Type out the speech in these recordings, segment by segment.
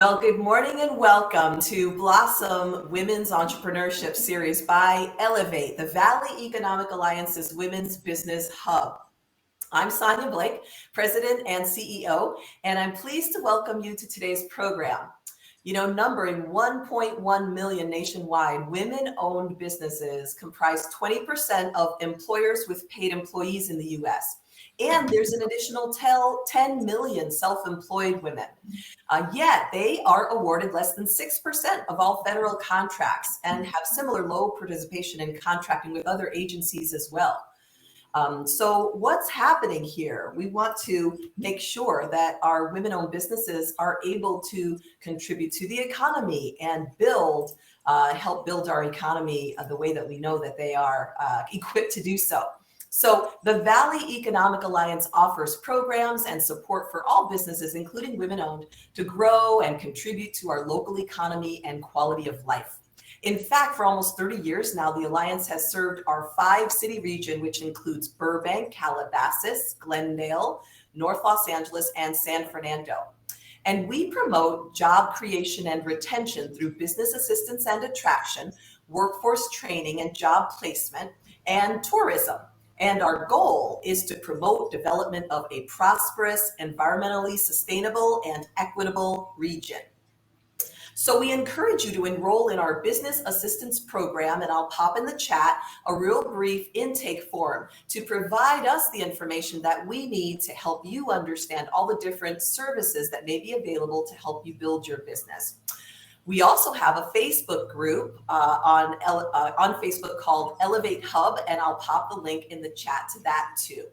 Well, good morning and welcome to Blossom Women's Entrepreneurship Series by Ellevate, the Valley Economic Alliance's Women's Business Hub. I'm Sonia Blake, President and CEO, and I'm pleased to welcome you to today's program. You know, numbering 1.1 million nationwide, women-owned businesses comprise 20% of employers with paid employees in the U.S. And there's an additional 10 million self-employed women. Yet they are awarded less than 6% of all federal contracts and have similar low participation in contracting with other agencies as well. So what's happening here? We want to make sure that our women-owned businesses are able to contribute to the economy and help build our economy the way that we know that they are equipped to do so. So the Valley Economic Alliance offers programs and support for all businesses, including women-owned, to grow and contribute to our local economy and quality of life. In fact, for almost 30 years now, the Alliance has served our 5-city region, which includes Burbank, Calabasas, Glendale, North Los Angeles, and San Fernando. And we promote job creation and retention through business assistance and attraction, workforce training and job placement, and tourism. And our goal is to promote development of a prosperous, environmentally sustainable, and equitable region. So we encourage you to enroll in our business assistance program, and I'll pop in the chat a real brief intake form to provide us the information that we need to help you understand all the different services that may be available to help you build your business. We also have a Facebook group on Facebook called Ellevate Hub, and I'll pop the link in the chat to that too.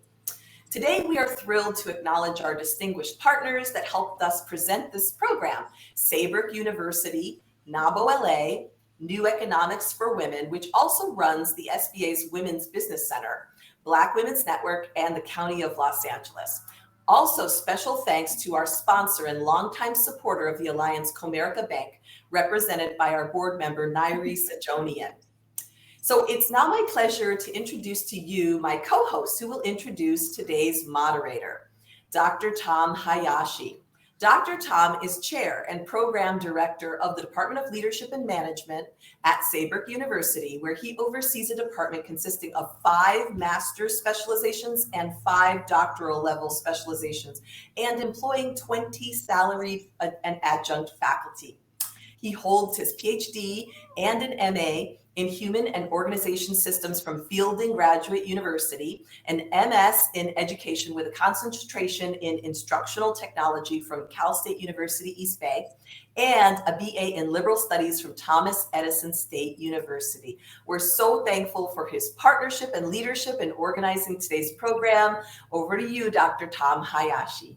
Today, we are thrilled to acknowledge our distinguished partners that helped us present this program: Saybrook University, NABO LA, New Economics for Women, which also runs the SBA's Women's Business Center, Black Women's Network, and the County of Los Angeles. Also, special thanks to our sponsor and longtime supporter of the Alliance, Comerica Bank, represented by our board member, Nairi Sajonian. So it's now my pleasure to introduce to you my co-host, who will introduce today's moderator, Dr. Tom Hayashi. Dr. Tom is Chair and Program Director of the Department of Leadership and Management at Saybrook University, where he oversees a department consisting of 5 master's specializations and 5 doctoral level specializations, and employing 20 salaried and adjunct faculty. He holds his PhD and an MA in Human and Organization Systems from Fielding Graduate University, an MS in Education with a concentration in Instructional Technology from Cal State University East Bay, and a BA in Liberal Studies from Thomas Edison State University. We're so thankful for his partnership and leadership in organizing today's program. Over to you, Dr. Tom Hayashi.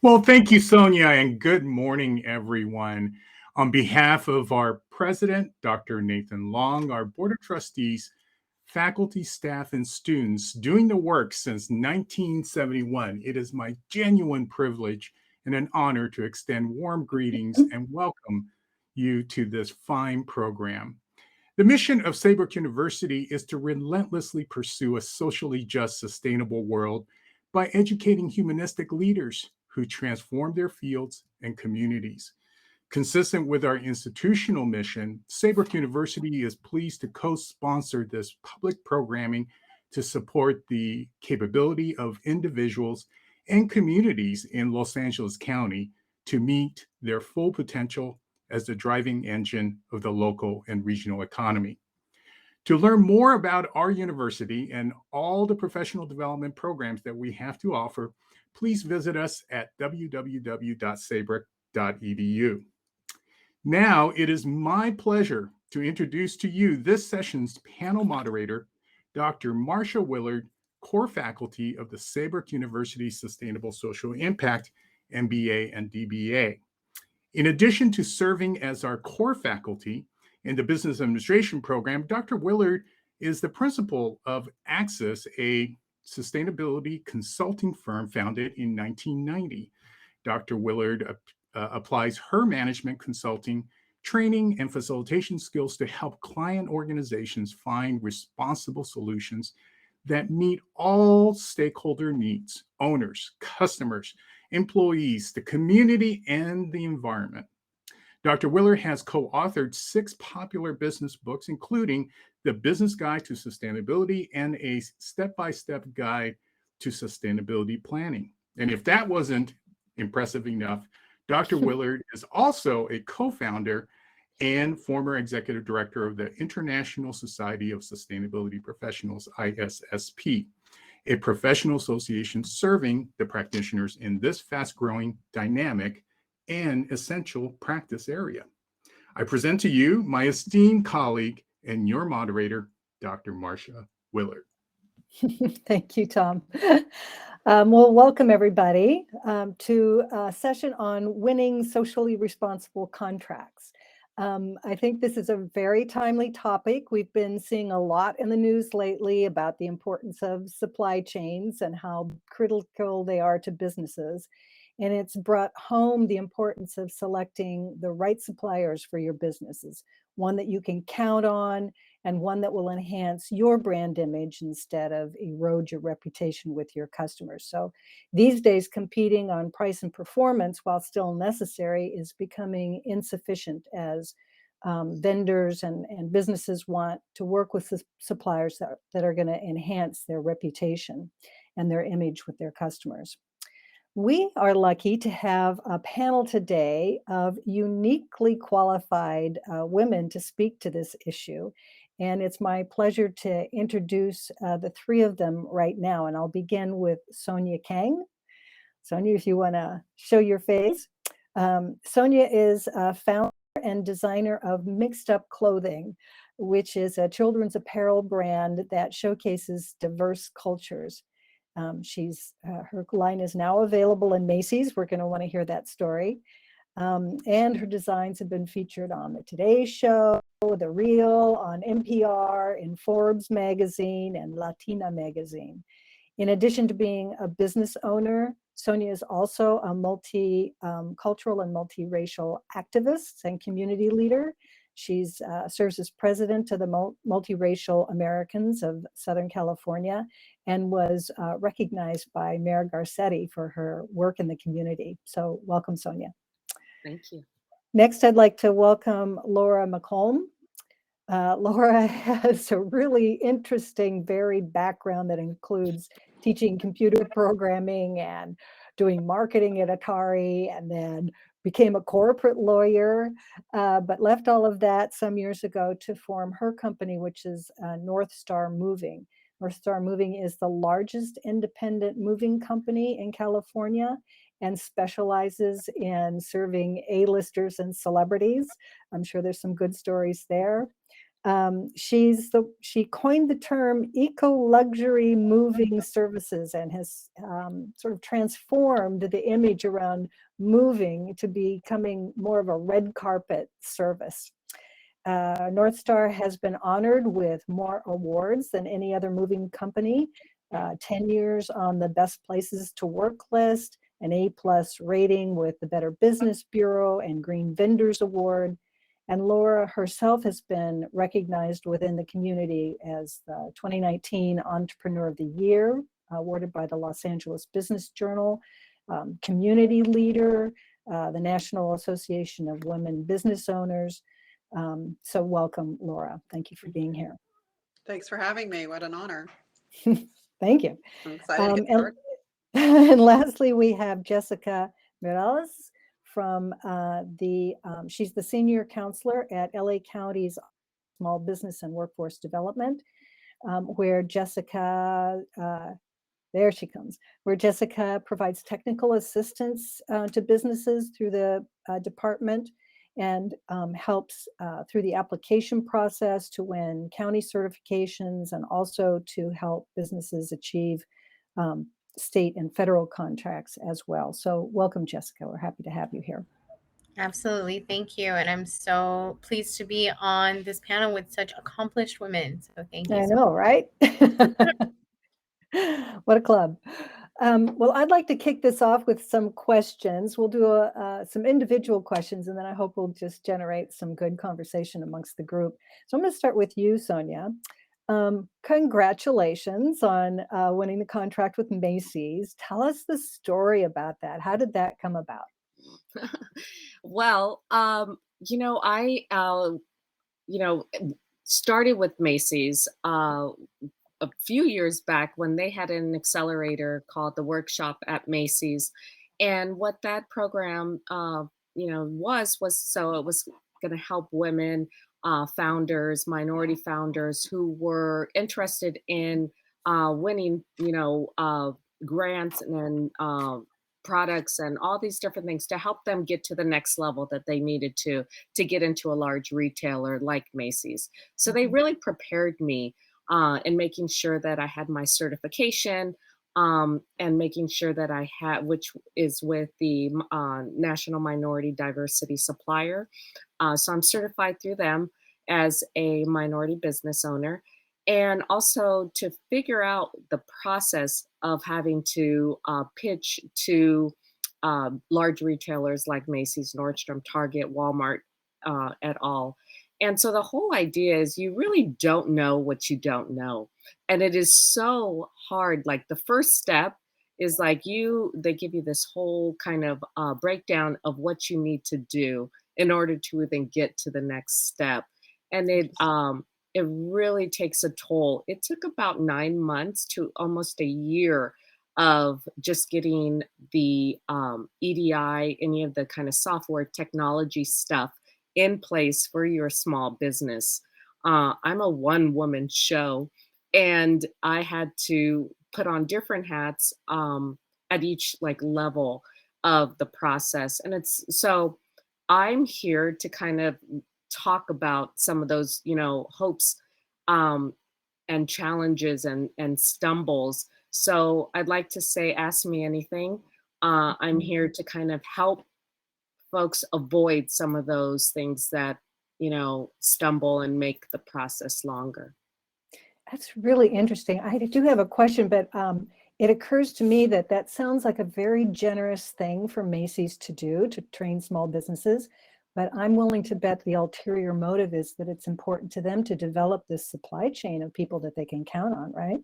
Well, thank you, Sonia, and good morning, everyone. On behalf of our president, Dr. Nathan Long, our board of trustees, faculty, staff, and students doing the work since 1971, it is my genuine privilege and an honor to extend warm greetings and welcome you to this fine program. The mission of Saybrook University is to relentlessly pursue a socially just, sustainable world by educating humanistic leaders who transform their fields and communities. Consistent with our institutional mission, Saybrook University is pleased to co-sponsor this public programming to support the capability of individuals and communities in Los Angeles County to meet their full potential as the driving engine of the local and regional economy. To learn more about our university and all the professional development programs that we have to offer, please visit us at www.saybrook.edu. Now, it is my pleasure to introduce to you this session's panel moderator, Dr. Marsha Willard, core faculty of the Saybrook University Sustainable Social Impact MBA and DBA. In addition to serving as our core faculty in the Business Administration program, Dr. Willard is the principal of Axis, a sustainability consulting firm founded in 1990. Dr. Willard applies her management consulting, training, and facilitation skills to help client organizations find responsible solutions that meet all stakeholder needs, owners, customers, employees, the community, and the environment. Dr. Willard has co-authored 6 popular business books, including The Business Guide to Sustainability and a step-by-step guide to sustainability planning. And if that wasn't impressive enough, Dr. Willard is also a co-founder and former executive director of the International Society of Sustainability Professionals, ISSP, a professional association serving the practitioners in this fast-growing, dynamic, and essential practice area. I present to you my esteemed colleague and your moderator, Dr. Marsha Willard. Thank you, Tom. Well, welcome everybody to a session on winning socially responsible contracts. I think this is a very timely topic. We've been seeing a lot in the news lately about the importance of supply chains and how critical they are to businesses. And it's brought home the importance of selecting the right suppliers for your businesses, one that you can count on and one that will enhance your brand image instead of erode your reputation with your customers. So these days, competing on price and performance, while still necessary, is becoming insufficient as vendors and businesses want to work with suppliers that are going to enhance their reputation and their image with their customers. We are lucky to have a panel today of uniquely qualified women to speak to this issue. And it's my pleasure to introduce the 3 of them right now. And I'll begin with Sonia Kang. Sonia, if you want to show your face. Sonia is a founder and designer of Mixed Up Clothing, which is a children's apparel brand that showcases diverse cultures. Her line is now available in Macy's. We're going to want to hear that story. And her designs have been featured on the Today Show, The Real, on NPR, in Forbes magazine, and Latina magazine. In addition to being a business owner, Sonia is also a multicultural and multiracial activist and community leader. She serves as president of the Multiracial Americans of Southern California and was recognized by Mayor Garcetti for her work in the community. So welcome, Sonia. Thank you. Next, I'd like to welcome Laura McHolm. Laura has a really interesting, varied background that includes teaching computer programming and doing marketing at Atari, and then became a corporate lawyer, but left all of that some years ago to form her company, which is NorthStar Moving. NorthStar Moving is the largest independent moving company in California and specializes in serving A-listers and celebrities. I'm sure there's some good stories there. She coined the term eco-luxury moving services and has sort of transformed the image around moving to becoming more of a red carpet service. NorthStar has been honored with more awards than any other moving company, 10 years on the Best Places to Work list, an A+ rating with the Better Business Bureau and Green Vendors Award. And Laura herself has been recognized within the community as the 2019 Entrepreneur of the Year, awarded by the Los Angeles Business Journal, Community Leader, the National Association of Women Business Owners. So welcome, Laura. Thank you for being here. Thanks for having me. What an honor. Thank you. I'm excited to get started. And lastly, we have Jessica Mireles from she's the senior counselor at LA County's Small Business and Workforce Development, where Jessica, there she comes, where Jessica provides technical assistance to businesses through the department and helps through the application process to win county certifications and also to help businesses achieve state and federal contracts as well. So welcome, Jessica. We're happy to have you here. Absolutely. Thank you. And I'm so pleased to be on this panel with such accomplished women. So thank you. I know, right? What a club. Well, I'd like to kick this off with some questions. We'll do some individual questions, and then I hope we'll just generate some good conversation amongst the group. So I'm going to start with you, Sonia. Congratulations on winning the contract with Macy's. Tell us the story about that. How did that come about? Well, you know, started with Macy's a few years back when they had an accelerator called the Workshop at Macy's. And what that program, was so it was going to help women, founders, minority founders who were interested in winning, grants and products and all these different things to help them get to the next level that they needed to get into a large retailer like Macy's. So they really prepared me in making sure that I had my certification, and making sure that I had, which is with the National Minority Diversity Supplier. So I'm certified through them as a minority business owner. And also to figure out the process of having to pitch to large retailers like Macy's, Nordstrom, Target, Walmart, et al. And so the whole idea is you really don't know what you don't know. And it is so hard. Like the first step is like they give you this whole kind of breakdown of what you need to do in order to even get to the next step. And it really takes a toll. It took about 9 months to almost a year of just getting the EDI, any of the kind of software technology stuff in place for your small business. I'm a one-woman show, and I had to put on different hats at each level of the process. And so I'm here to kind of talk about some of those, hopes and challenges and stumbles. So I'd like to say, ask me anything. I'm here to kind of help folks avoid some of those things that, stumble and make the process longer. That's really interesting. I do have a question, but it occurs to me that sounds like a very generous thing for Macy's to do, to train small businesses. But I'm willing to bet the ulterior motive is that it's important to them to develop this supply chain of people that they can count on, right?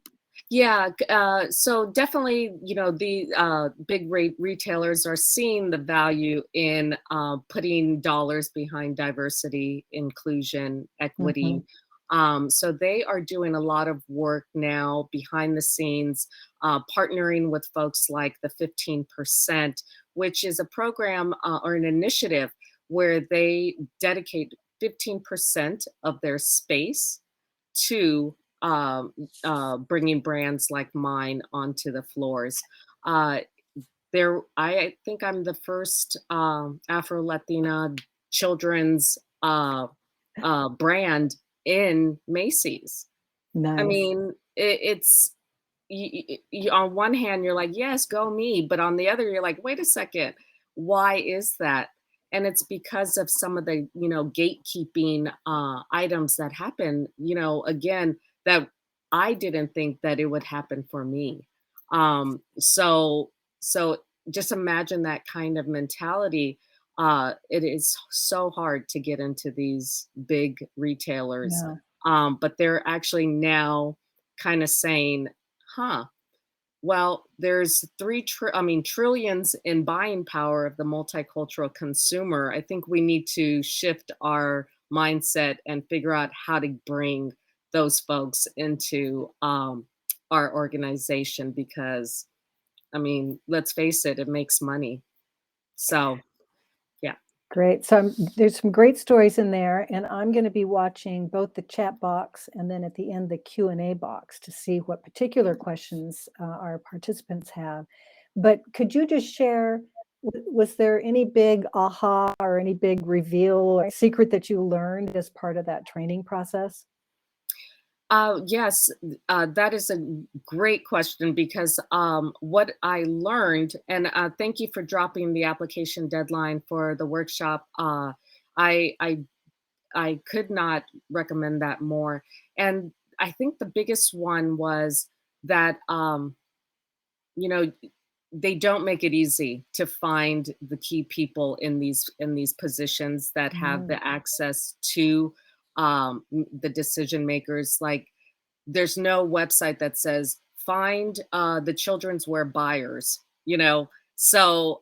Yeah, so definitely, the big retailers are seeing the value in putting dollars behind diversity, inclusion, equity. So they are doing a lot of work now behind the scenes, partnering with folks like the 15%, which is a program or an initiative where they dedicate 15% of their space to bringing brands like mine onto the floors. I think I'm the first Afro-Latina children's brand in Macy's. Nice. I mean, it's you, on one hand, you're like, yes, go me. But on the other, you're like, wait a second, why is that? And it's because of some of the, gatekeeping items that happen, again, that I didn't think that it would happen for me. So just imagine that kind of mentality. It is so hard to get into these big retailers. Yeah. But they're actually now kind of saying, well, there's trillions in buying power of the multicultural consumer. I think we need to shift our mindset and figure out how to bring those folks into our organization because, let's face it, it makes money. So, yeah. Great. So there's some great stories in there, and I'm going to be watching both the chat box and then at the end the Q&A box to see what particular questions our participants have. But could you just share, was there any big aha or any big reveal or secret that you learned as part of that training process? Yes, that is a great question because what I learned, and thank you for dropping the application deadline for the workshop. I could not recommend that more. And I think the biggest one was that, they don't make it easy to find the key people in these positions that have the access to the decision makers. Like there's no website that says find the children's wear buyers, you know. So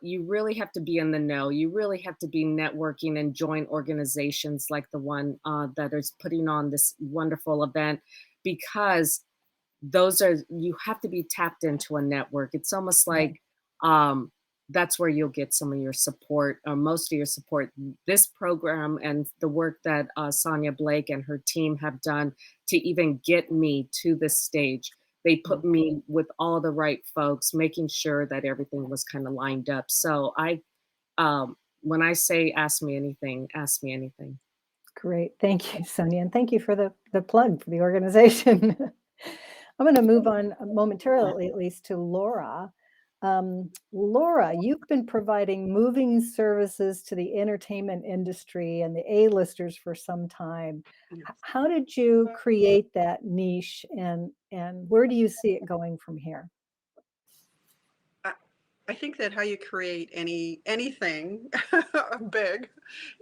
you really have to be in the know. You really have to be networking and join organizations like the one that is putting on this wonderful event, because you have to be tapped into a network. It's almost like that's where you'll get some of your support, or most of your support. This program and the work that Sonia Blake and her team have done to even get me to this stage. They put me with all the right folks, making sure that everything was kind of lined up. So when I say ask me anything, ask me anything. Great. Thank you, Sonia. And thank you for the plug for the organization. I'm going to move on momentarily, at least, to Laura. Laura, you've been providing moving services to the entertainment industry and the A-listers for some time. How did you create that niche, and where do you see it going from here? I think that how you create anything big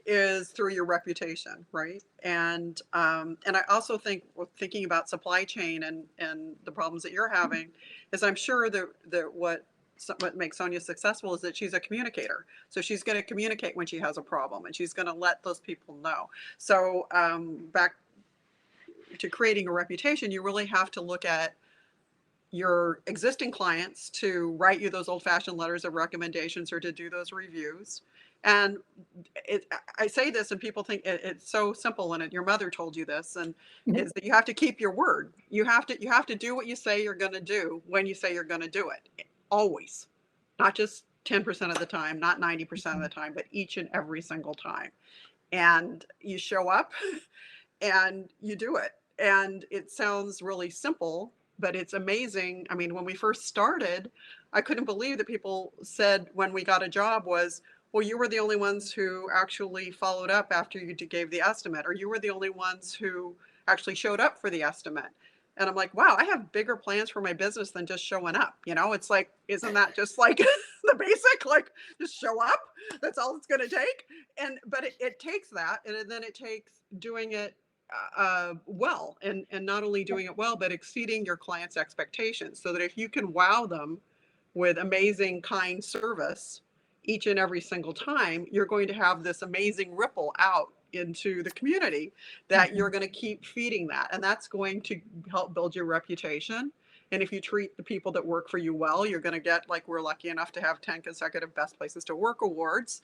is through your reputation, right? And I also think, thinking about supply chain and the problems that you're having, is I'm sure that what makes Sonia successful is that she's a communicator. So she's going to communicate when she has a problem, and she's going to let those people know. So back to creating a reputation, you really have to look at your existing clients to write you those old-fashioned letters of recommendations or to do those reviews. And I say this and people think it's so simple, and your mother told you this, and is that you have to keep your word. You have to do what you say you're going to do when you say you're going to do it. Always. Not just 10% of the time, not 90% of the time, but each and every single time. And you show up and you do it. And it sounds really simple, but it's amazing. I mean, when we first started, I couldn't believe that people said when we got a job was, well, you were the only ones who actually followed up after you gave the estimate, or you were the only ones who actually showed up for the estimate. And I'm like, wow, I have bigger plans for my business than just showing up. You know, it's like, isn't that just like the basic, like just show up? That's all it's going to take. But it takes that. And then it takes doing it well, and not only doing it well, but exceeding your clients' expectations, so that if you can wow them with amazing, kind service each and every single time, you're going to have this amazing ripple out into the community that you're going to keep feeding that. And that's going to help build your reputation. And if you treat the people that work for you well, you're going to get, like we're lucky enough to have 10 consecutive Best Places to Work awards.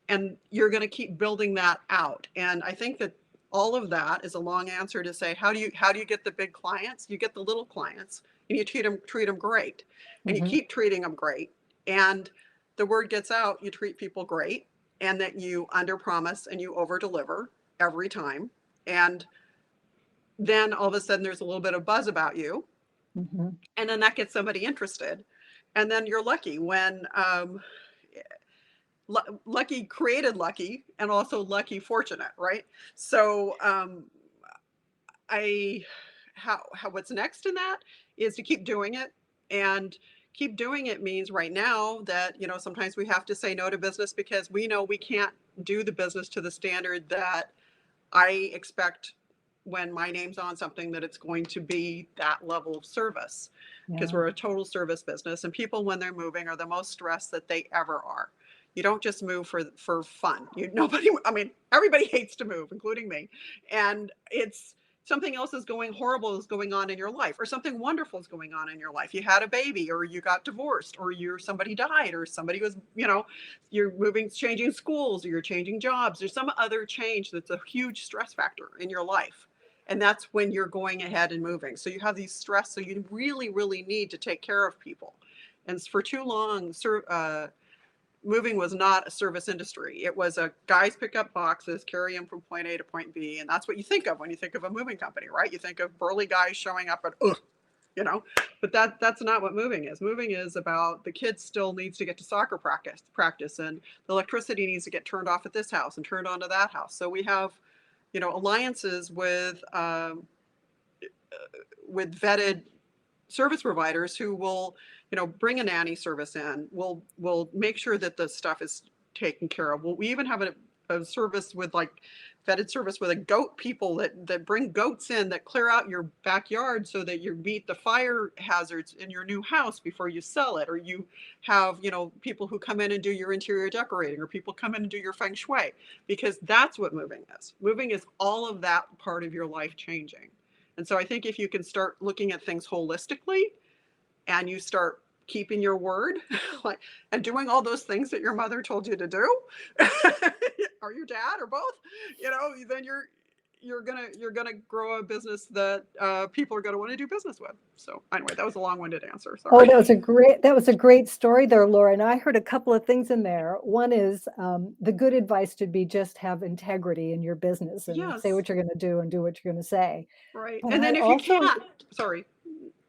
And you're going to keep building that out. And I think that all of that is a long answer to say, how do you get the big clients? You get the little clients, and you treat them great, and you keep treating them great. And the word gets out, you treat people great, and that you underpromise and you overdeliver every time. And then all of a sudden there's a little bit of buzz about you. And then that gets somebody interested. And then you're lucky when lucky created lucky, and also lucky fortunate, right? So what's next in that is to keep doing it. And keep doing it means right now that, you know, sometimes we have to say no to business because we know we can't do the business to the standard that I expect when my name's on something, that it's going to be that level of service, because we're a total service business, and people, when they're moving, are the most stressed that they ever are. You don't just move for fun. Everybody hates to move, including me. And it's something else horrible is going on in your life, or something wonderful is going on in your life. You had a baby, or you got divorced, or somebody died, or somebody was, you're moving, changing schools, or you're changing jobs, or some other change that's a huge stress factor in your life. And that's when you're going ahead and moving. So you have these stress. So you really, really need to take care of people. And for too long, moving was not a service industry. It was a guys pick up boxes, carry them from point A to point B. And that's what you think of when you think of a moving company, right? You think of burly guys showing up but that's not what moving is. Moving is about the kid still needs to get to soccer practice, and the electricity needs to get turned off at this house and turned on to that house. So we have, alliances with vetted service providers who will, bring a nanny service in. We'll make sure that the stuff is taken care of. We even have a service with like vetted service with a goat people that bring goats in, that clear out your backyard so that you meet the fire hazards in your new house before you sell it, or you have, you know, people who come in and do your interior decorating, or people come in and do your feng shui, because that's what moving is. Moving is all of that part of your life changing. And so I think if you can start looking at things holistically, and you start keeping your word, like, and doing all those things that your mother told you to do, or your dad, or both, you know, then you're gonna grow a business that people are gonna want to do business with. So anyway, that was a long-winded answer. Sorry. Oh, that was a great story there, Laura. And I heard a couple of things in there. One is the good advice to be just have integrity in your business and Yes. say what you're going to do and do what you're going to say. Right. But And then I if also, you can't, sorry.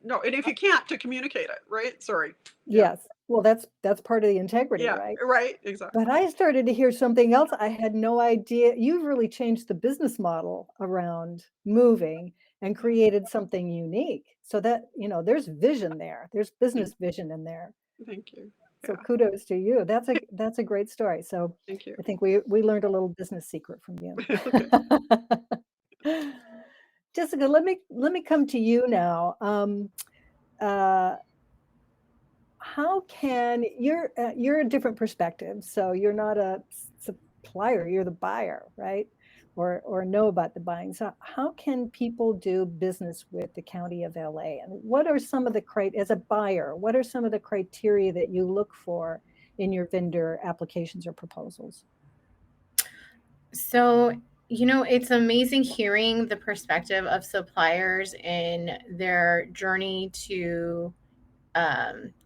No, and if you can't, to communicate it, right? Sorry. Yes. Well, that's part of the integrity, Yeah, right? right, exactly. But I started to hear something else. I had no idea. You've really changed the business model around moving and created something unique. So that, you know, there's vision there. There's business vision in there. Thank you. So Yeah, kudos to you. That's a great story. So thank you. I think we learned a little business secret from you. Jessica, let me come to you now. How can you're a different perspective? So you're not a supplier, you're the buyer, right? Or know about the buying. So how can people do business with the County of LA? And what are some of the as a buyer, what are some of the criteria that you look for in your vendor applications or proposals? So, you know, it's amazing hearing the perspective of suppliers in their journey to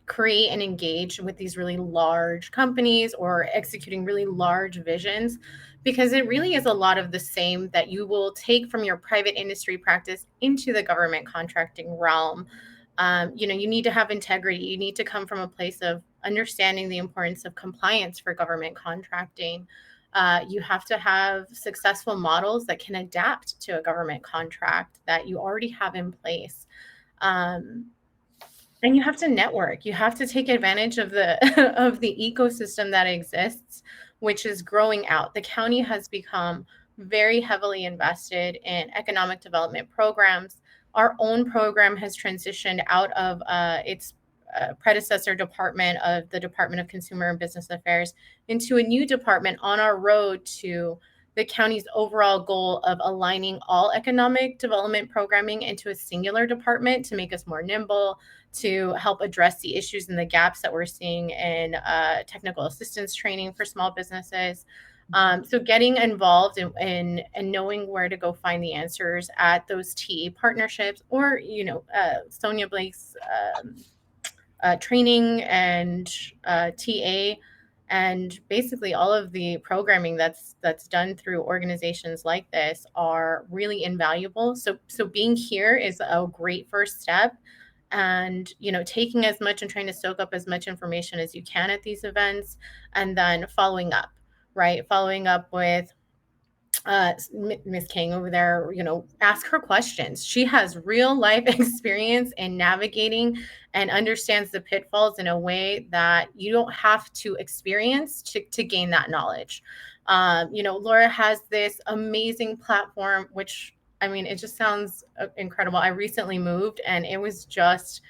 create and engage with these really large companies or executing really large visions, because it really is a lot of the same that you will take from your private industry practice into the government contracting realm. You know, you need to have integrity. You need to come from a place of understanding the importance of compliance for government contracting. You have to have successful models that can adapt to a government contract that you already have in place. And you have to network. You have to take advantage of the of the ecosystem that exists, which is growing out. The county has become very heavily invested in economic development programs. Our own program has transitioned out of its predecessor department of the Department of Consumer and Business Affairs into a new department on our road to the county's overall goal of aligning all economic development programming into a singular department to make us more nimble, to help address the issues and the gaps that we're seeing in technical assistance training for small businesses. So getting involved in and knowing where to go find the answers at those TE partnerships, or, you know, Sonia Blake's training and TA, and basically all of the programming that's done through organizations like this are really invaluable. So being here is a great first step, and, you know, taking as much and trying to soak up as much information as you can at these events, and then following up with Miss Kang over there. You know, ask her questions. She has real life experience in navigating and understands the pitfalls in a way that you don't have to experience to gain that knowledge. You know, Laura has this amazing platform, which, I mean, it just sounds incredible. I recently moved and it was just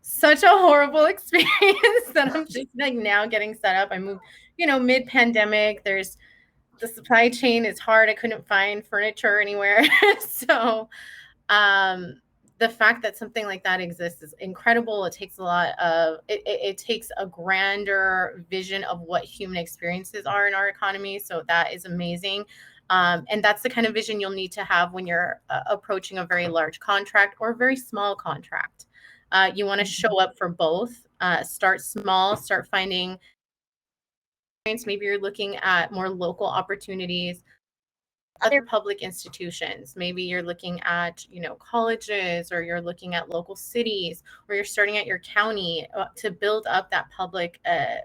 such a horrible experience that I'm just like now getting set up. I moved, you know, mid-pandemic. The supply chain is hard. I couldn't find furniture anywhere. So the fact that something like that exists is incredible. It takes a lot of, it takes a grander vision of what human experiences are in our economy. So that is amazing. And that's the kind of vision you'll need to have when you're approaching a very large contract or a very small contract. You want to show up for both. Start small, start finding. Maybe you're looking at more local opportunities, other public institutions. Maybe you're looking at, you know, colleges, or you're looking at local cities, or you're starting at your county to build up that public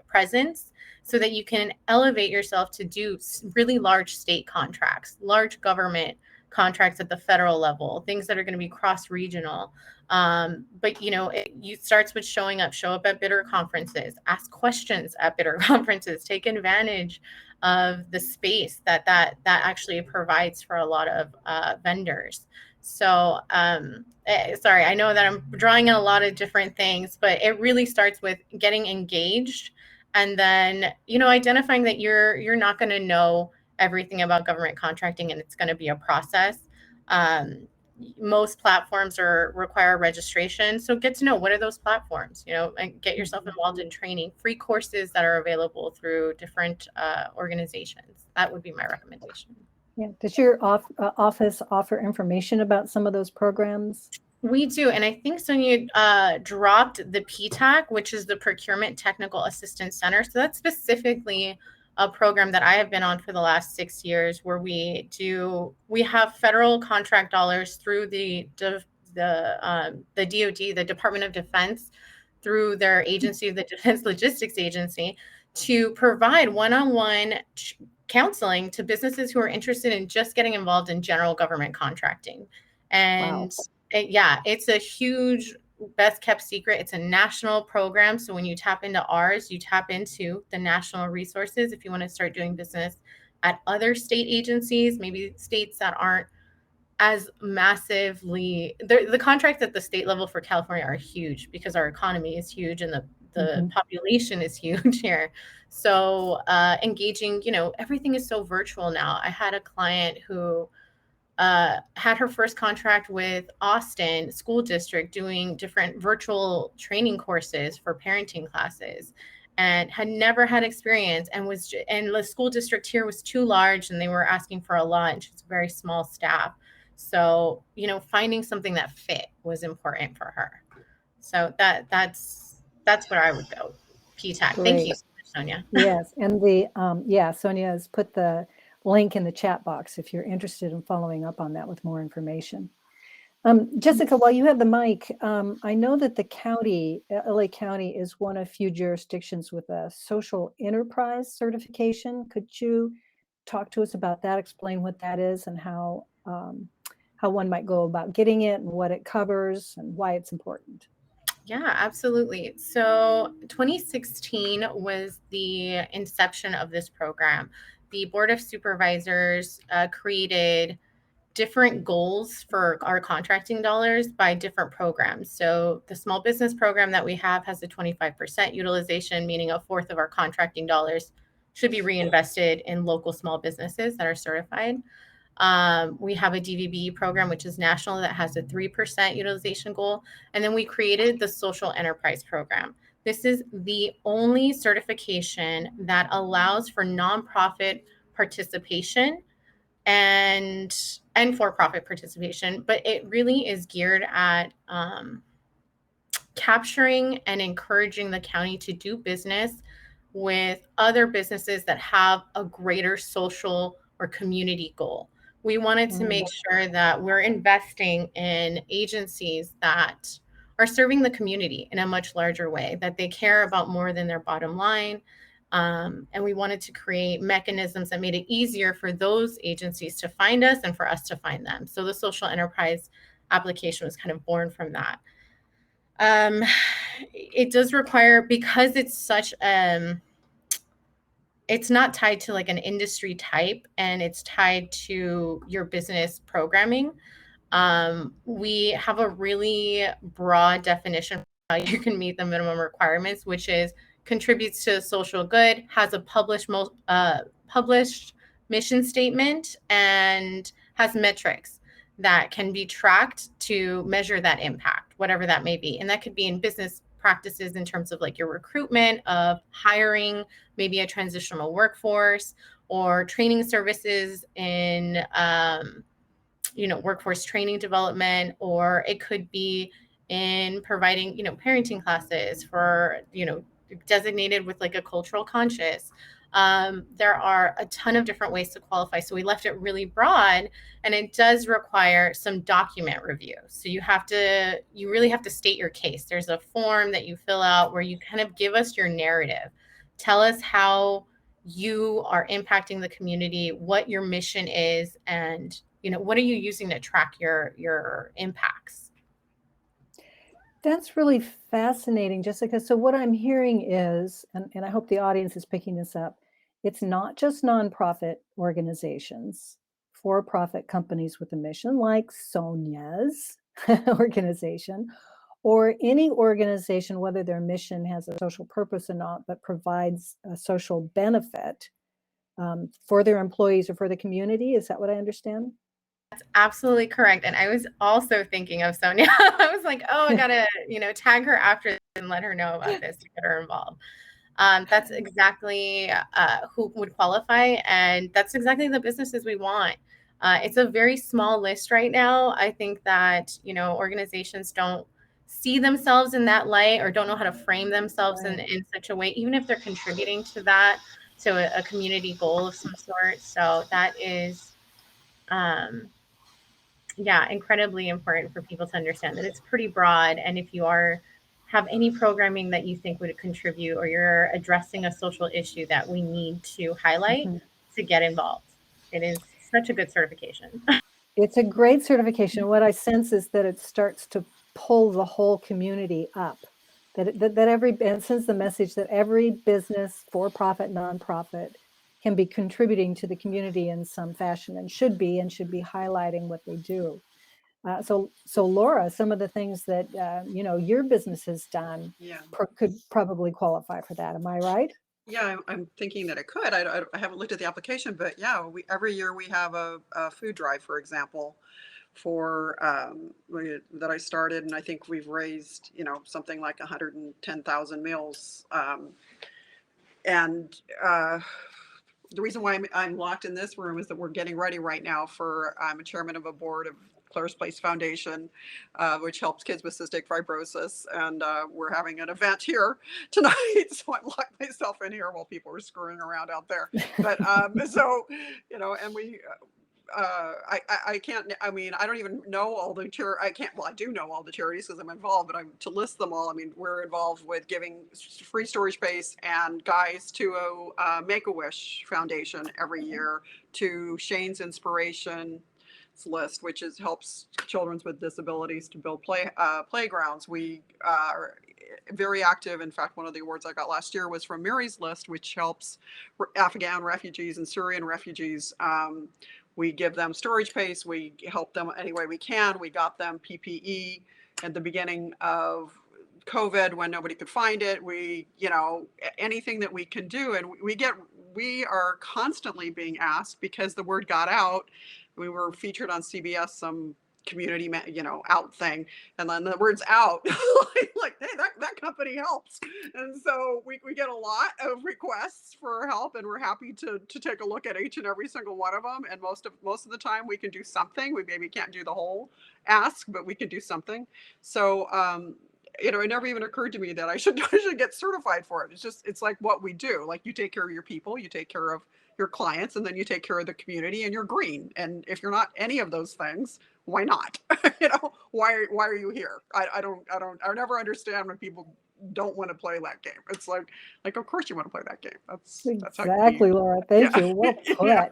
presence so that you can elevate yourself to do really large state contracts, large government contracts at the federal level, things that are going to be cross-regional. But, you know, it starts with show up at bidder conferences, ask questions at bidder conferences, take advantage of the space that actually provides for a lot of vendors. So sorry, I know that I'm drawing in a lot of different things, but it really starts with getting engaged, and then, you know, identifying that you're not going to know everything about government contracting, and it's going to be a process. Most platforms require registration, so get to know what are those platforms, you know, and get yourself involved in training, free courses that are available through different organizations. That would be my recommendation. Yeah. Does your office offer information about some of those programs? We do, and I think Sonia dropped the PTAC, which is the Procurement Technical Assistance Center. So that's specifically a program that I have been on for the last 6 years, where we have federal contract dollars through the DoD, the Department of Defense, through their agency, the Defense Logistics Agency, to provide one-on-one counseling to businesses who are interested in just getting involved in general government contracting. And Wow. It's a huge best kept secret. It's a national program. So when you tap into ours, you tap into the national resources. If you want to start doing business at other state agencies, maybe states that aren't as massively, the contracts at the state level for California are huge because our economy is huge and the population is huge here. So engaging, you know, everything is so virtual now. I had a client who had her first contract with Austin School District doing different virtual training courses for parenting classes, and had never had experience, and the school district here was too large and they were asking for a lot, and she's a very small staff. So, you know, finding something that fit was important for her. So that's where I would go. PTAC. Great. Thank you so much, Sonia. Yes, and Sonia has put the link in the chat box if you're interested in following up on that with more information. Jessica, while you have the mic, I know that the county, LA County, is one of few jurisdictions with a social enterprise certification. Could you talk to us about that, explain what that is, and how one might go about getting it, and what it covers, and why it's important? Yeah, absolutely. So 2016 was the inception of this program. The Board of Supervisors created different goals for our contracting dollars by different programs. So the small business program that we have has a 25% utilization, meaning a fourth of our contracting dollars should be reinvested in local small businesses that are certified. We have a DVB program, which is national, that has a 3% utilization goal. And then we created the social enterprise program. This is the only certification that allows for nonprofit participation and for-profit participation, but it really is geared at capturing and encouraging the county to do business with other businesses that have a greater social or community goal. We wanted to make sure that we're investing in agencies that are serving the community in a much larger way, that they care about more than their bottom line. And we wanted to create mechanisms that made it easier for those agencies to find us and for us to find them. So the social enterprise application was kind of born from that. It does require, because it's such it's not tied to like an industry type, and it's tied to your business programming. We have a really broad definition for how you can meet the minimum requirements, which is contributes to social good, has a published mission statement, and has metrics that can be tracked to measure that impact, whatever that may be. And that could be in business practices in terms of like your recruitment, of hiring, maybe a transitional workforce, or training services in workforce training development, or it could be in providing, parenting classes for, designated with like a cultural conscious. There are a ton of different ways to qualify. So we left it really broad, and it does require some document review. So you really have to state your case. There's a form that you fill out where you kind of give us your narrative. Tell us how you are impacting the community, what your mission is, and what are you using to track your impacts? That's really fascinating, Jessica. So what I'm hearing is, and I hope the audience is picking this up, It's not just nonprofit organizations, for-profit companies with a mission like Sonia's organization, or any organization, whether their mission has a social purpose or not, but provides a social benefit for their employees or for the community. Is that what I understand? That's absolutely correct. And I was also thinking of Sonia. I was like, oh, I gotta, tag her after this and let her know about this to get her involved. That's exactly who would qualify, and that's exactly the businesses we want. It's a very small list right now. I think that organizations don't see themselves in that light, or don't know how to frame themselves in such a way, even if they're contributing to that, to a community goal of some sort. So that is incredibly important for people to understand that it's pretty broad. And if you have any programming that you think would contribute, or you're addressing a social issue that we need to highlight, to get involved. It is such a good certification. It's a great certification. What I sense is that it starts to pull the whole community up. It sends the message that every business, for-profit, nonprofit, can be contributing to the community in some fashion, and should be highlighting what they do. So Laura, some of the things that your business has done could probably qualify for that. Am I right? Yeah, I'm thinking that it could. I haven't looked at the application, but yeah, every year we have a food drive, for example, for that I started, and I think we've raised something like 110,000 meals. The reason why I'm locked in this room is that we're getting ready right now for, I'm a chairman of a board of Claire's Place Foundation, which helps kids with cystic fibrosis. And we're having an event here tonight. So I'm locked myself in here while people are screwing around out there. But and we, I can't, I don't even know all the I do know all the charities because I'm involved, but to list them all, we're involved with giving free storage space and guys to a Make-A-Wish Foundation every year, to Shane's Inspiration list, which helps children with disabilities to build playgrounds. We are very active. In fact, one of the awards I got last year was from Mireles list, which helps Afghan refugees and Syrian refugees. We give them storage space. We help them any way we can. We got them PPE at the beginning of COVID when nobody could find it. We, anything that we can do. And we are constantly being asked, because the word got out. We were featured on CBS, some community, out thing. And then the word's out, like, hey, that company helps. And so we get a lot of requests for help, and we're happy to take a look at each and every single one of them. And most of the time we can do something. We maybe can't do the whole ask, but we can do something. So, it never even occurred to me that I should get certified for it. It's like what we do. Like, you take care of your people, you take care of your clients, and then you take care of the community, and you're green. And if you're not any of those things, why not? Why are you here? I never understand when people don't want to play that game. It's like of course you want to play that game. That's exactly, Laura. Thank you. Well put. Yeah.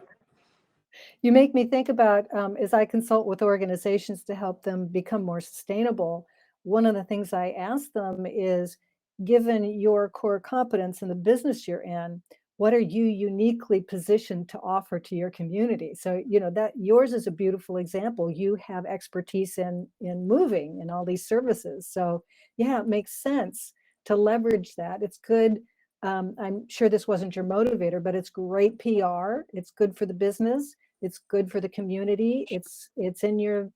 You make me think about, as I consult with organizations to help them become more sustainable, one of the things I ask them is, given your core competence in the business you're in, what are you uniquely positioned to offer to your community? So, that yours is a beautiful example. You have expertise in moving and all these services. So yeah, it makes sense to leverage that. It's good. I'm sure this wasn't your motivator, but it's great PR. It's good for the business. It's good for the community. It's in your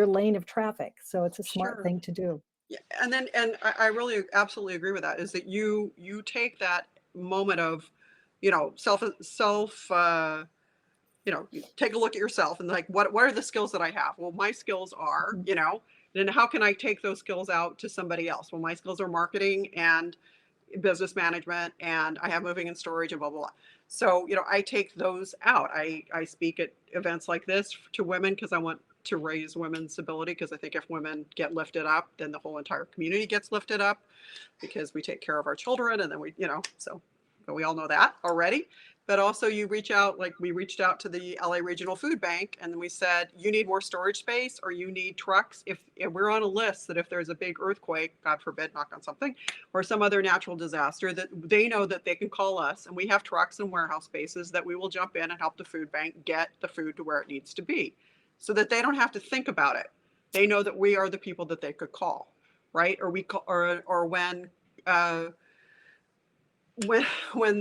lane of traffic. So it's a smart thing to do. Yeah. And I really absolutely agree with that, is that you take that moment of, self, you take a look at yourself and like, what are the skills that I have? Well, my skills are, then how can I take those skills out to somebody else? Well, my skills are marketing and business management, and I have moving and storage and blah, blah, blah. So, I take those out. I speak at events like this to women because I want to raise women's ability, because I think if women get lifted up, then the whole entire community gets lifted up, because we take care of our children, and then we, so we all know that already. but also you reach out, like we reached out to the LA Regional Food Bank, and then we said, you need more storage space or you need trucks. If we're on a list that if there's a big earthquake, God forbid, knock on something, or some other natural disaster, that they know that they can call us, and we have trucks and warehouse spaces that we will jump in and help the food bank get the food to where it needs to be, so that they don't have to think about it. They know that we are the people that they could call, right? Or we call, or when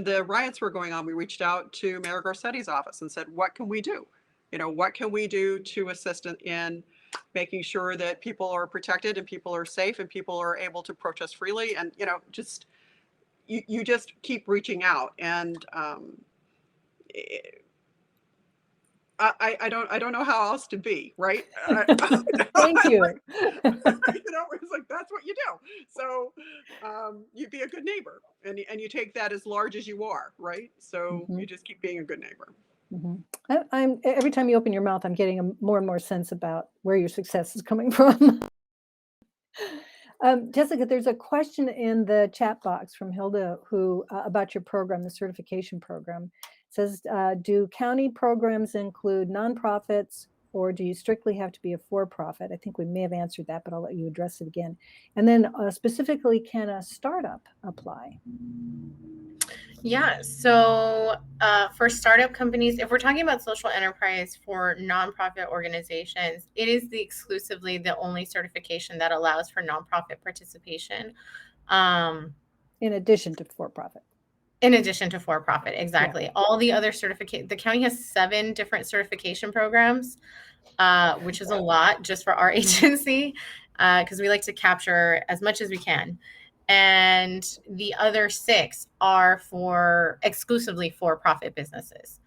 the riots were going on, we reached out to Mayor Garcetti's office and said, what can we do? You know, what can we do to assist in making sure that people are protected and people are safe and people are able to protest freely? And, you know, just, you just keep reaching out. And I don't know how else to be, right? Thank you. You know, it's like, that's what you do. So you be a good neighbor, and you take that as large as you are, right? So you just keep being a good neighbor. I'm every time you open your mouth, I'm getting a more and more sense about where your success is coming from. Jessica, there's a question in the chat box from Hilda who about your program, the certification program. It says, do county programs include nonprofits, or do you strictly have to be a for-profit? I think we may have answered that, but I'll let you address it again. And then specifically, can a startup apply? Yeah, so for startup companies, if we're talking about social enterprise for nonprofit organizations, it is exclusively the only certification that allows for nonprofit participation. In addition to for-profit. In addition to for-profit, exactly. Yeah. All the other the county has 7 different certification programs, which is a lot just for our agency, because we like to capture as much as we can. And the other 6 are for exclusively for-profit businesses.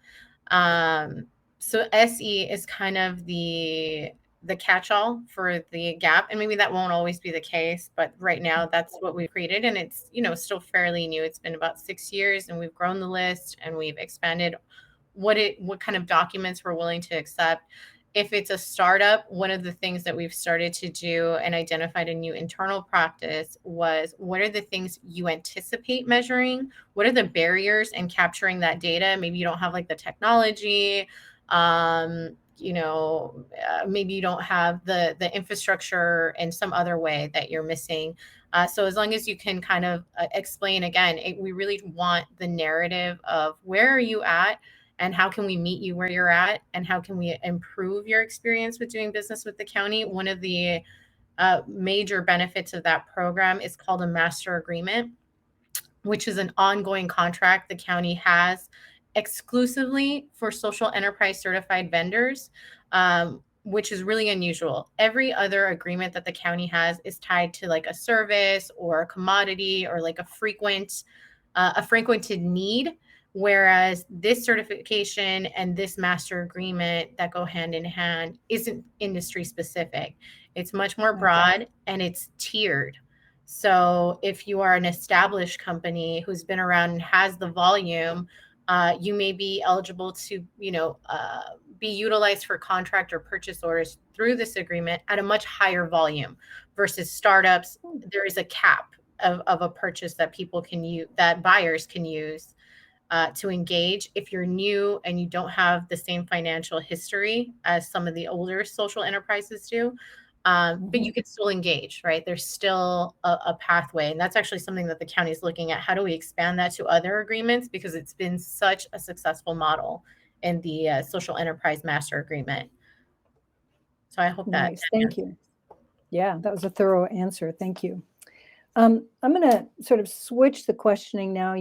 So SE is kind of the catch-all for the gap, and maybe that won't always be the case, but right now that's what we've created, and it's, you know, still fairly new. It's been about 6 years, and we've grown the list, and we've expanded what kind of documents we're willing to accept. If it's a startup, one of the things that we've started to do and identified a new internal practice was, what are the things you anticipate measuring? What are the barriers in capturing that data? Maybe you don't have like the technology, you know, maybe you don't have the infrastructure in some other way that you're missing. So as long as you can kind of explain, again, we really want the narrative of where are you at, and how can we meet you where you're at, and how can we improve your experience with doing business with the county. One of the major benefits of that program is called a master agreement, which is an ongoing contract the county has exclusively for social enterprise certified vendors, which is really unusual. Every other agreement that the county has is tied to like a service or a commodity or like a frequented need. Whereas this certification and this master agreement that go hand in hand isn't industry specific. It's much more broad and it's tiered. So if you are an established company who's been around and has the volume, you may be eligible to, you know, be utilized for contract or purchase orders through this agreement at a much higher volume versus startups. There is a cap of a purchase that people can use, that buyers can use to engage if you're new and you don't have the same financial history as some of the older social enterprises do. But you can still engage, right? There's still a pathway. And that's actually something that the county is looking at. How do we expand that to other agreements? Because it's been such a successful model in the social enterprise master agreement. So I hope that. Nice. Thank you. Yeah, that was a thorough answer. Thank you. I'm going to sort of switch the questioning now.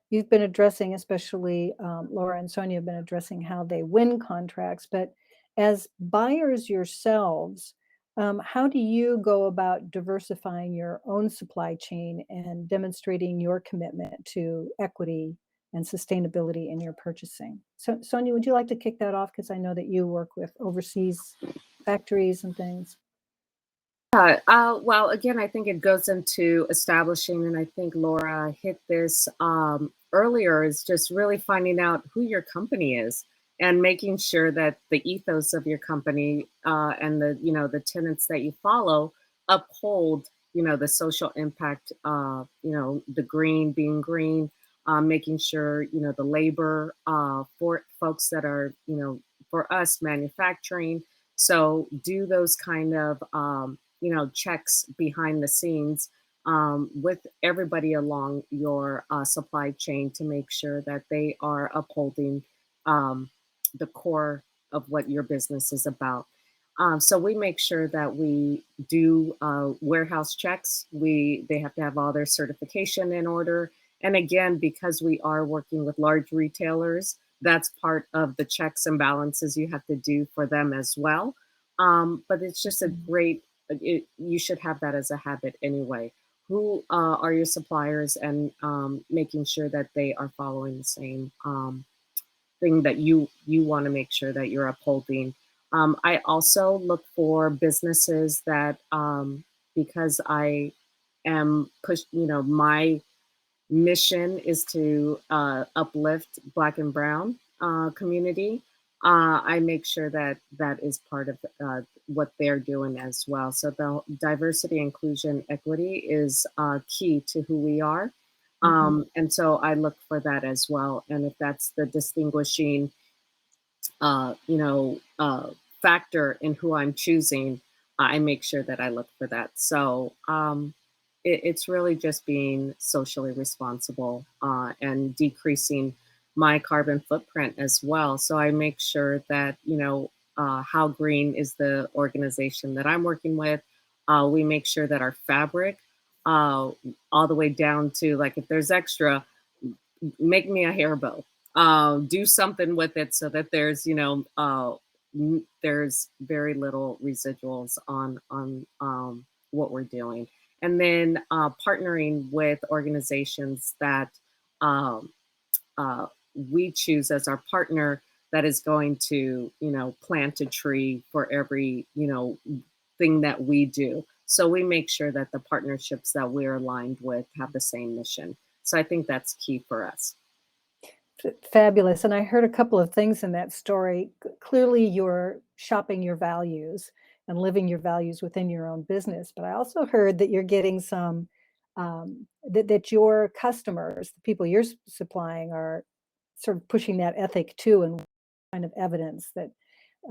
You've been addressing, especially Laura and Sonia have been addressing how they win contracts, but as buyers yourselves, how do you go about diversifying your own supply chain and demonstrating your commitment to equity and sustainability in your purchasing? So, Sonia, would you like to kick that off? Because I know that you work with overseas factories and things. Well, again, I think it goes into establishing, and I think Laura hit this earlier, is just really finding out who your company is and making sure that the ethos of your company and the, you know, the tenets that you follow uphold, you know, the social impact, you know, the green, being green, making sure, the labor for folks that are, for us manufacturing. So do those kind of, checks behind the scenes with everybody along your supply chain to make sure that they are upholding the core of what your business is about. So we make sure that we do warehouse checks. They have to have all their certification in order. And again, because we are working with large retailers, that's part of the checks and balances you have to do for them as well. But it's just a great, you should have that as a habit anyway. Who are your suppliers, and making sure that they are following the same thing that you want to make sure that you're upholding. I also look for businesses that, because I am my mission is to uplift Black and Brown community. I make sure that that is part of what they're doing as well. So the diversity, inclusion, equity is key to who we are. And so I look for that as well. And if that's the distinguishing, factor in who I'm choosing, I make sure that I look for that. So it's really just being socially responsible and decreasing my carbon footprint as well. So I make sure that, How Green is the organization that I'm working with. We make sure that our fabric, all the way down to, like, if there's extra, make me a hair bow. Do something with it so that there's, there's very little residuals on what we're doing. And then partnering with organizations that we choose as our partner that is going to, plant a tree for every, thing that we do. So we make sure that the partnerships that we're aligned with have the same mission. So I think that's key for us. Fabulous. And I heard a couple of things in that story. Clearly, you're shopping your values and living your values within your own business. But I also heard that you're getting some, that your customers, the people you're supplying, are sort of pushing that ethic too, and kind of evidence that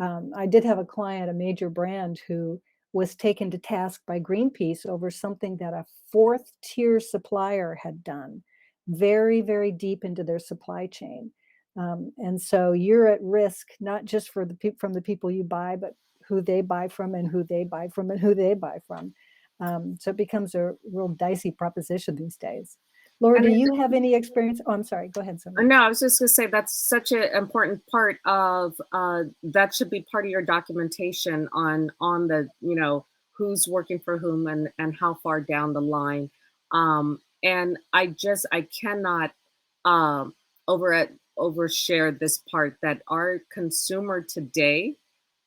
I did have a client, a major brand, who was taken to task by Greenpeace over something that a fourth tier supplier had done very, very deep into their supply chain. And so you're at risk, not just for from the people you buy, but who they buy from and who they buy from and who they buy from. So it becomes a real dicey proposition these days. Laura, do you have any experience? Oh, I'm sorry. Go ahead, Sonia. No, I was just going to say that's such an important part of that should be part of your documentation on the, who's working for whom and how far down the line. And I cannot overshare this part that our consumer today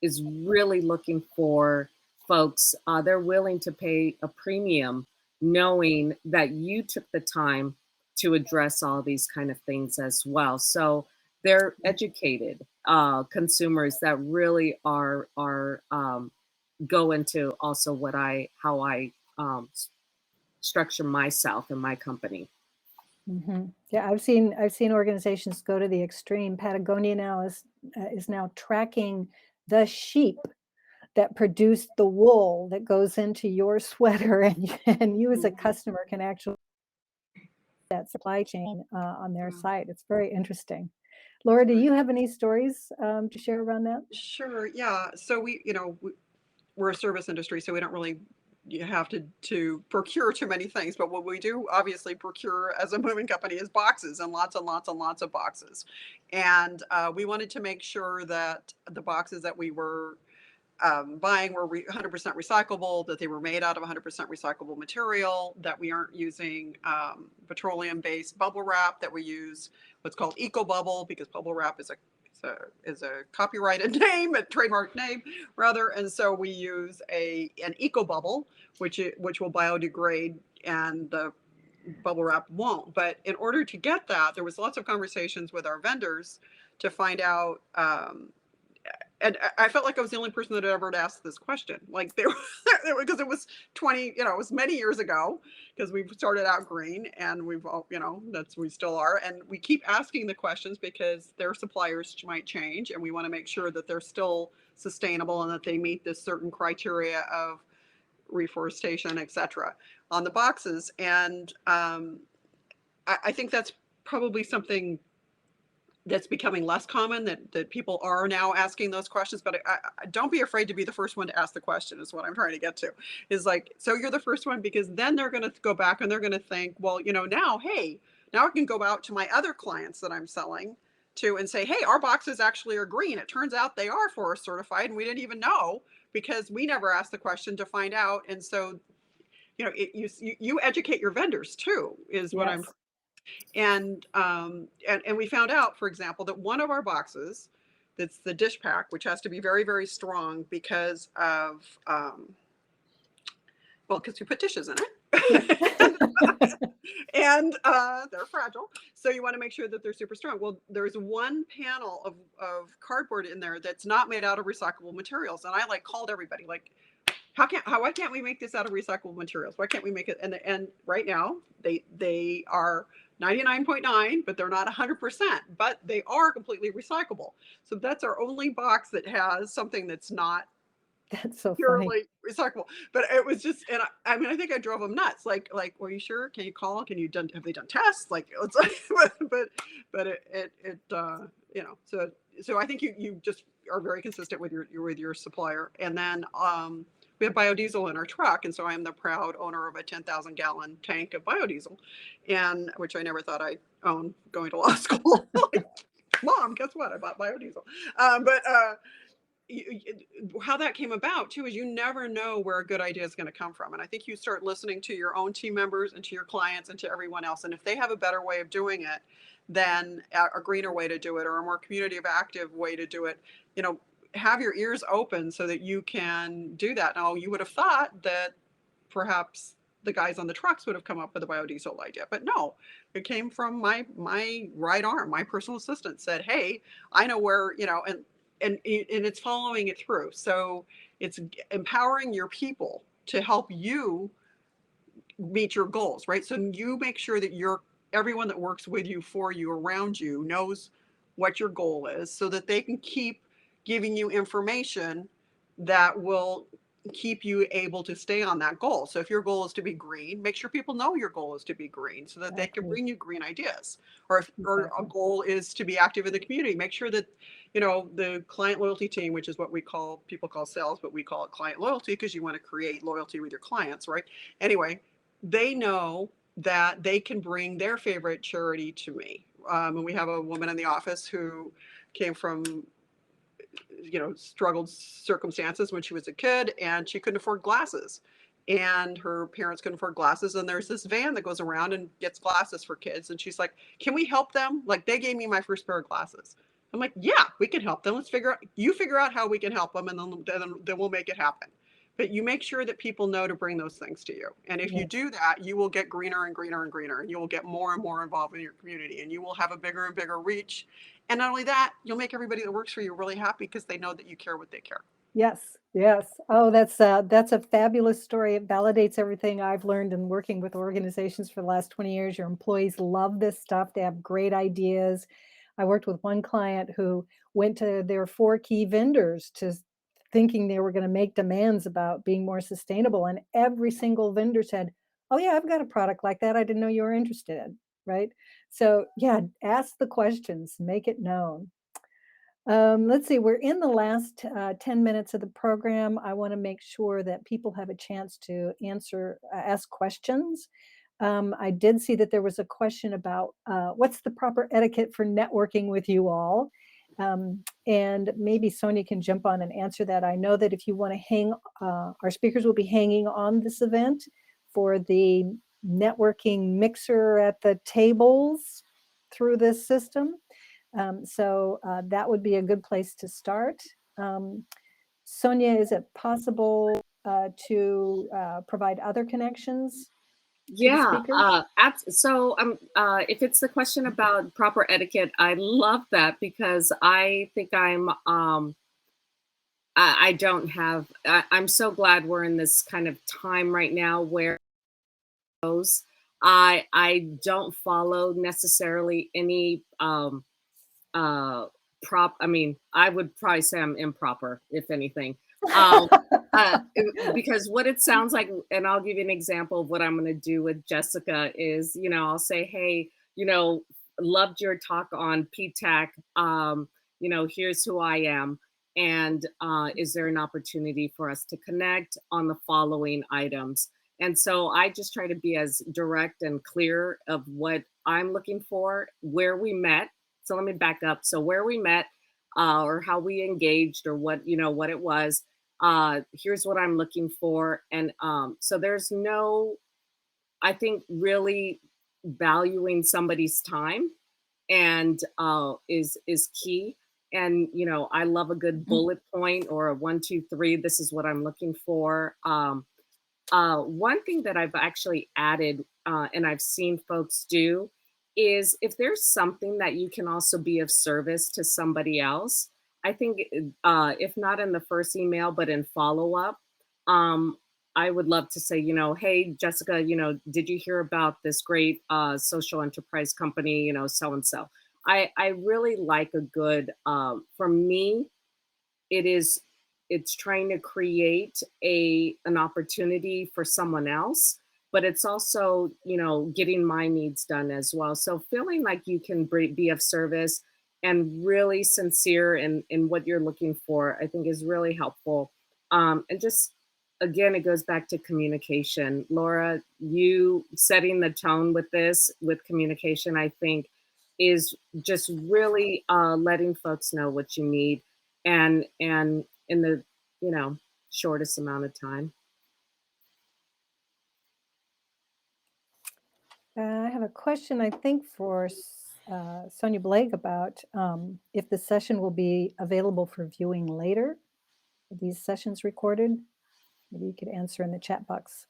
is really looking for folks. They're willing to pay a premium knowing that you took the time to address all these kind of things as well. So they're educated consumers that really are go into also how I structure myself and my company. Mm-hmm. Yeah, I've seen organizations go to the extreme. Patagonia now is now tracking the sheep that produced the wool that goes into your sweater, and you as a customer can actually that supply chain on their site. It's very interesting. Laura, do you have any stories to share around that? Sure. Yeah. So we're a service industry, so we don't really have to procure too many things. But what we do obviously procure as a moving company is boxes, and lots and lots and lots of boxes. And we wanted to make sure that the boxes that we were buying were 100% recyclable, that they were made out of 100% recyclable material, that we aren't using petroleum-based bubble wrap, that we use what's called eco bubble, because bubble wrap is a copyrighted name, a trademark name rather, and so we use an eco bubble, which will biodegrade, and the bubble wrap won't. But in order to get that, there was lots of conversations with our vendors to find out I felt like I was the only person that had ever asked this question. Like they were, because it was 20, it was many years ago, because we started out green, and we've all, we still are. And we keep asking the questions because their suppliers might change, and we want to make sure that they're still sustainable and that they meet this certain criteria of reforestation, et cetera, on the boxes. And I think that's probably something that's becoming less common, that people are now asking those questions. But I don't be afraid to be the first one to ask the question, is what I'm trying to get to. Is like, so you're the first one, because then they're going to go back and they're going to think, well, now, hey, now I can go out to my other clients that I'm selling to and say, hey, our boxes actually are green. It turns out they are forest certified, and we didn't even know, because we never asked the question to find out. And so, you educate your vendors too, is what I'm. And we found out, for example, that one of our boxes, that's the dish pack, which has to be very, very strong because of, because you put dishes in it. And they're fragile. So you want to make sure that they're super strong. Well, there's one panel of cardboard in there that's not made out of recyclable materials. And I called everybody, like, why can't we make this out of recyclable materials? Why can't we make it? And right now they are 99.9, but they're not 100%, but they are completely recyclable. So that's our only box that has something that's not That's so purely funny. recyclable. But it was just, and I think I drove them nuts. Like, are you sure? Can you call? Have they done tests? Like, it's like, but it so I think you just are very consistent with your supplier. And then we have biodiesel in our truck, and so I am the proud owner of a 10,000 gallon tank of biodiesel, and which I never thought I'd own going to law school. Like, Mom, guess what? I bought biodiesel. How that came about too is you never know where a good idea is going to come from. And I think you start listening to your own team members and to your clients and to everyone else. And if they have a better way of doing it, than a greener way to do it, or a more community of active way to do it, have your ears open so that you can do that. Now, you would have thought that perhaps the guys on the trucks would have come up with a biodiesel idea, but no, it came from my right arm. My personal assistant said, hey, I know where, and it's following it through. So it's empowering your people to help you meet your goals, right? So you make sure that everyone that works with you, for you, around you, knows what your goal is, so that they can keep giving you information that will keep you able to stay on that goal. So if your goal is to be green, make sure people know your goal is to be green, so that they can bring you green ideas. Or if a goal is to be active in the community, make sure that the client loyalty team, which is what people call sales, but we call it client loyalty, because you want to create loyalty with your clients, right? Anyway, they know that they can bring their favorite charity to me. And we have a woman in the office who came from struggled circumstances when she was a kid, and she couldn't afford glasses, and her parents couldn't afford glasses. And there's this van that goes around and gets glasses for kids. And she's like, can we help them? Like, they gave me my first pair of glasses. I'm like, yeah, we can help them. Let's figure out how we can help them, and then we'll make it happen. But you make sure that people know to bring those things to you. And if you do that, you will get greener and greener and greener, and you will get more and more involved in your community, and you will have a bigger and bigger reach. And not only that, you'll make everybody that works for you really happy, because they know that you care what they care. Yes. Oh, that's a fabulous story. It validates everything I've learned in working with organizations for the last 20 years. Your employees love this stuff. They have great ideas. I worked with one client who went to their 4 key vendors thinking they were going to make demands about being more sustainable. And every single vendor said, oh yeah, I've got a product like that. I didn't know you were interested. Right. So yeah, ask the questions, make it known. Let's see, we're in the last 10 minutes of the program. I want to make sure that people have a chance to ask questions. I did see that there was a question about what's the proper etiquette for networking with you all. And maybe Sonia can jump on and answer that. I know that if you want to hang, our speakers will be hanging on this event for the networking mixer at the tables through this system. So that would be a good place to start. Sonia, is it possible to provide other connections? Yeah. So if it's the question about proper etiquette, I love that, because I think I'm I don't have, I'm so glad we're in this kind of time right now where I don't follow necessarily any I mean, I would probably say I'm improper, if anything. Because what it sounds like, and I'll give you an example of what I'm going to do with Jessica is, I'll say, hey, loved your talk on PTAC. Here's who I am. And is there an opportunity for us to connect on the following items? And so I just try to be as direct and clear of what I'm looking for, where we met. So let me back up. So where we met or how we engaged or what it was, here's what I'm looking for. And so there's no, I think really valuing somebody's time and is key. And, I love a good bullet point or a 1, 2, 3. This is what I'm looking for. One thing that I've actually added and I've seen folks do is if there's something that you can also be of service to somebody else, I think if not in the first email, but in follow-up, I would love to say, hey, Jessica, did you hear about this great social enterprise company, so-and-so. I really like a good, for me, it's trying to create an opportunity for someone else, but it's also, getting my needs done as well. So feeling like you can be of service and really sincere in what you're looking for, I think is really helpful. And just, again, it goes back to communication. Laura, you setting the tone with this, with communication, I think is just really letting folks know what you need and in the, shortest amount of time. I have a question, I think, for Sonia Blake about if the session will be available for viewing later. Are these sessions recorded? Maybe you could answer in the chat box.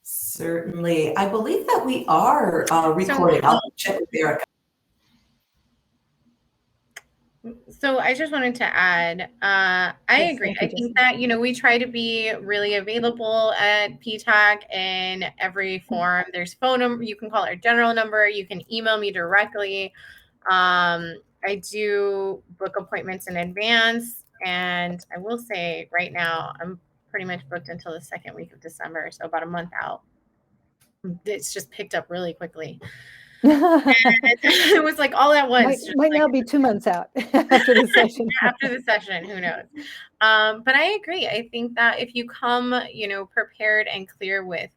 Certainly. I believe that we are recording. I'll check with Erica. So I just wanted to add, I agree. I think that, we try to be really available at PTAC in every form. There's phone number, you can call our general number, you can email me directly. I do book appointments in advance. And I will say right now, I'm pretty much booked until the second week of December. So about a month out. It's just picked up really quickly. It was like all at once. Might now be 2 months out after the session. After the session, who knows? But I agree. I think that if you come, prepared and clear with,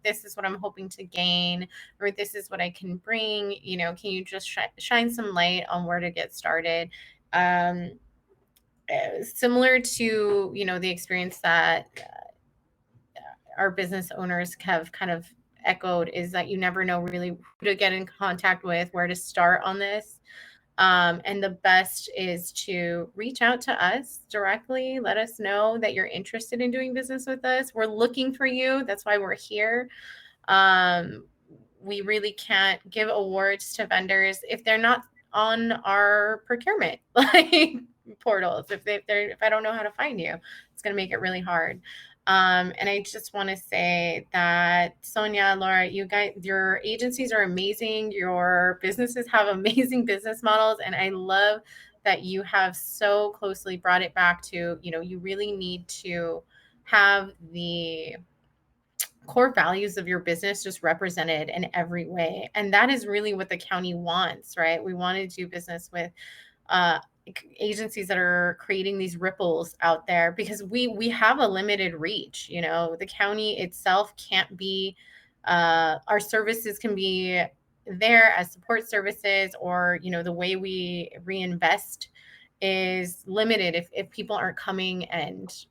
this is what I'm hoping to gain, or this is what I can bring, can you just shine some light on where to get started? Similar to, the experience that our business owners have kind of echoed is that you never know really who to get in contact with, where to start on this. And the best is to reach out to us directly. Let us know that you're interested in doing business with us. We're looking for you. That's why we're here. We really can't give awards to vendors if they're not on our procurement portals. If I don't know how to find you, it's going to make it really hard. And I just want to say that Sonia, Laura, you guys, your agencies are amazing. Your businesses have amazing business models. And I love that you have so closely brought it back to, you really need to have the core values of your business just represented in every way. And that is really what the county wants, right? We want to do business with, agencies that are creating these ripples out there because we have a limited reach. The county itself can't be, our services can be there as support services, or, the way we reinvest is limited if people aren't coming and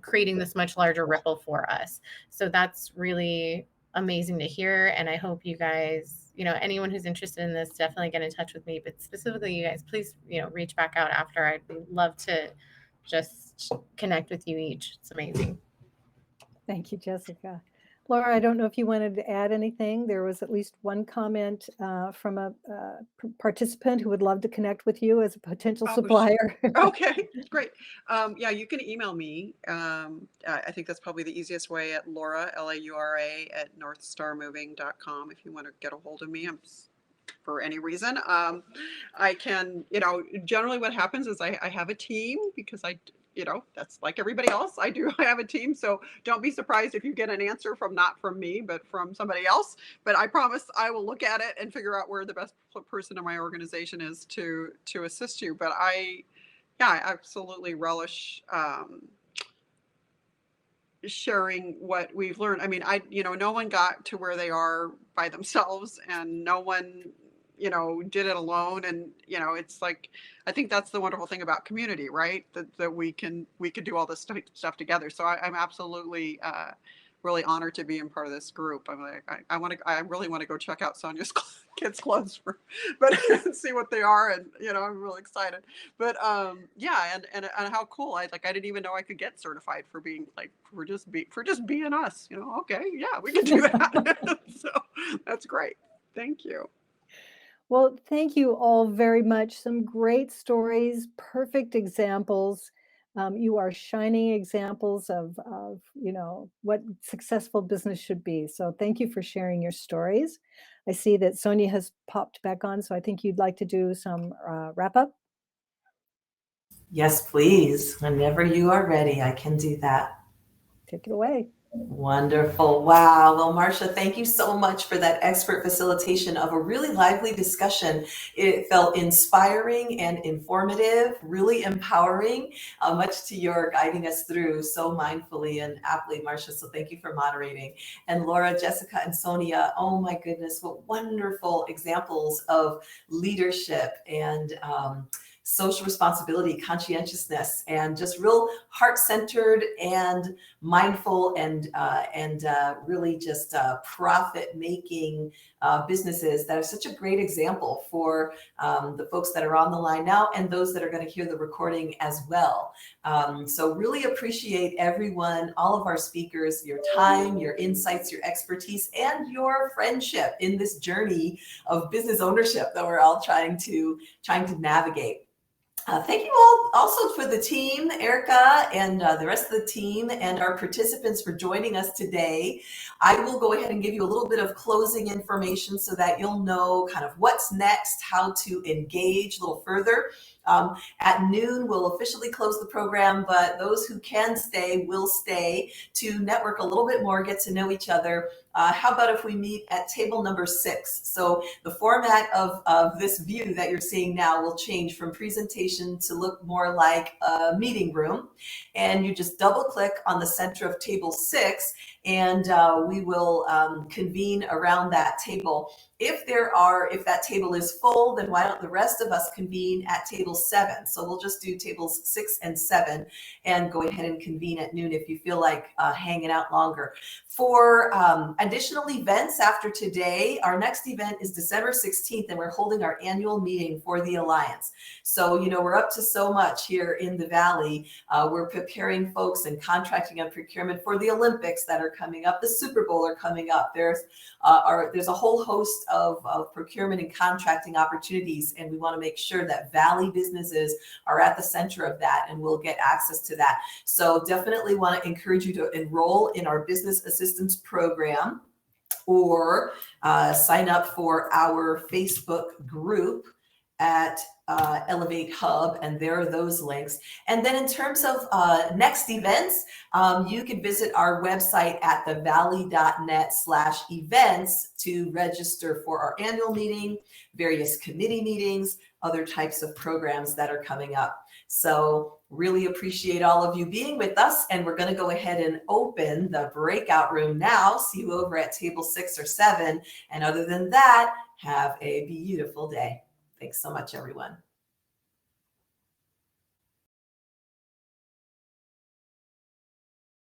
creating this much larger ripple for us. So that's really amazing to hear. And I hope you guys, anyone who's interested in this, definitely get in touch with me, but specifically you guys, please, reach back out after. I'd love to just connect with you each. It's amazing. Thank you, Jessica. Laura, I don't know if you wanted to add anything. There was at least one comment from a participant who would love to connect with you as a potential supplier. Okay, great. Yeah, you can email me. I think that's probably the easiest way at Laura, Laura, at NorthStarMoving.com if you want to get a hold of me. For any reason. I can, generally what happens is I have a team because that's like everybody else. I have a team. So don't be surprised if you get an answer not from me, but from somebody else. But I promise I will look at it and figure out where the best person in my organization is to assist you. But I absolutely relish, sharing what we've learned. I mean, no one got to where they are by themselves, and no one, did it alone. And, it's like, I think that's the wonderful thing about community, right? That we can do all this stuff together. So I'm absolutely, really honored to be in part of this group. I'm like, I really want to go check out Sonia's kids' clothes but see what they are. And, I'm really excited, but, yeah. And how cool. I didn't even know I could get certified for being for just being us, okay. Yeah, we can do that. So that's great. Thank you. Well, thank you all very much. Some great stories, perfect examples. You are shining examples of what successful business should be. So thank you for sharing your stories. I see that Sonia has popped back on, so I think you'd like to do some wrap up. Yes, please. Whenever you are ready, I can do that. Take it away. Wonderful. Wow. Well, Marsha, thank you so much for that expert facilitation of a really lively discussion. It felt inspiring and informative, really empowering, much to your guiding us through so mindfully and aptly, Marsha. So thank you for moderating. And Laura, Jessica, and Sonia, oh my goodness, what wonderful examples of leadership and social responsibility, conscientiousness, and just real heart-centered and mindful and really just profit-making businesses that are such a great example for the folks that are on the line now and those that are going to hear the recording as well. So really appreciate everyone, all of our speakers, your time, your insights, your expertise, and your friendship in this journey of business ownership that we're all trying to navigate. Thank you all also for the team, Erica and the rest of the team and our participants for joining us today. I will go ahead and give you a little bit of closing information so that you'll know kind of what's next, how to engage a little further. At noon, we'll officially close the program, but those who can stay will stay to network a little bit more, get to know each other. How about if we meet at table number 6? So the format of this view that you're seeing now will change from presentation to look more like a meeting room. And you just double click on the center of table 6 and we will convene around that table. If that table is full, then why don't the rest of us convene at table 7? So we'll just do tables 6 and 7 and go ahead and convene at noon if you feel like hanging out longer. For additional events after today, our next event is December 16th, and we're holding our annual meeting for the Alliance. So, we're up to so much here in the Valley. We're preparing folks and contracting and procurement for the Olympics that are coming up. The Super Bowl are coming up. There's a whole host of procurement and contracting opportunities, and we want to make sure that Valley businesses are at the center of that, and we'll get access to that. So definitely want to encourage you to enroll in our business assistance program or sign up for our Facebook group at Ellevate Hub, and there are those links. And then in terms of next events, you can visit our website at thevalley.net/events to register for our annual meeting, various committee meetings, other types of programs that are coming up. So really appreciate all of you being with us, and we're going to go ahead and open the breakout room now. See you over at table 6 or 7. And other than that, have a beautiful day. Thanks so much, everyone.